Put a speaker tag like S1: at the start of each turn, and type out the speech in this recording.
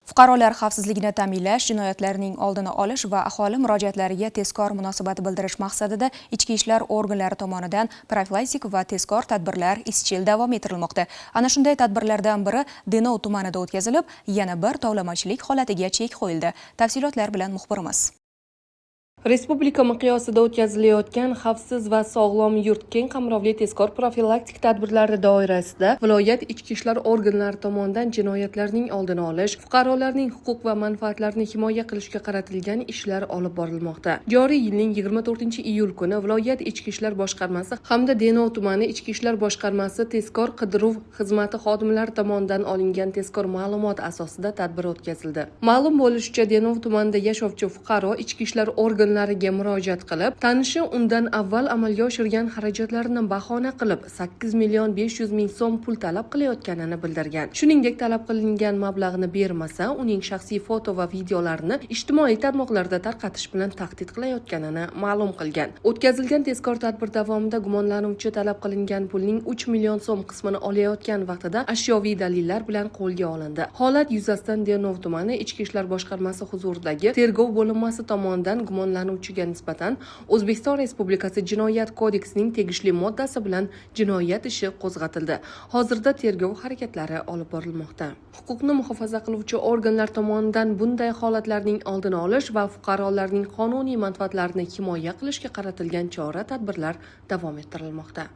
S1: Fuqarolar xavfsizligini ta'minlash, jinoyatlarning oldini olish va aholi murojaatlariga tezkor munosabat bildirish maqsadida ichki ishlar organlari tomonidan profilaktik va tezkor tadbirlar izchil davom ettirilmoqda. Ana shunday tadbirlardan biri Denov tumanida o'tkazilib, yana bir tovlamachilik holatiga chek qo'yildi. Tafsilotlar bilan muxbirimiz.
S2: Respublika miqyosida o'tkazilayotgan xavfsiz va sog'lom yurt keng qamrovli tezkor profilaktik tadbirlari doirasida viloyat ichki ishlar organlari tomonidan jinoyatlarning oldini olish, fuqarolarning huquq va manfaatlarini himoya qilishga qaratilgan ishlar olib borilmoqda. Joriy yilning 24-iyul kuni viloyat ichki ishlar boshqarmasi hamda Denov tumani ichki ishlar boshqarmasi tezkor qidiruv xizmati xodimlari tomonidan olingan tezkor ma'lumot asosida tadbir o'tkazildi. Ma'lum bo'lishicha, Denov tumanida yashovchi fuqaro ichki ishlar organlariga murojaat qilib, tanishi undan avval amalga oshirgan xarajatlarini bahona qilib 8.500.000 so'm pul talab qilayotganini bildirgan. Shuningdek, talab qilingan mablag'ni bermasa, uning shaxsiy foto va videolarini ijtimoiy tarmoqlarda tarqatish bilan tahdid qilayotganini ma'lum qilgan. O'tkazilgan tezkor tadbir davomida gumonlanuvchi talab qilingan pulning 3 million so'm qismini olayotgan vaqtida ashyoviy dalillar bilan qo'lga olindi. Holat yuzasidan Denov tumani ichki ishlar boshqarmasi huzuridagi tergov bo'linmasi tomonidan gumonlanuvchiga nisbatan O'zbekiston Respublikasi Jinoyat kodeksining tegishli moddasi bilan jinoyat ishi qo'zg'atildi. Hozirda tergov harakatlari olib borilmoqda. Huquqni muhofaza qiluvchi organlar tomonidan bunday holatlarning oldini olish va fuqarolarning qonuniy manfaatlarini himoya qilishga qaratilgan chora-tadbirlar davom ettirilmoqda.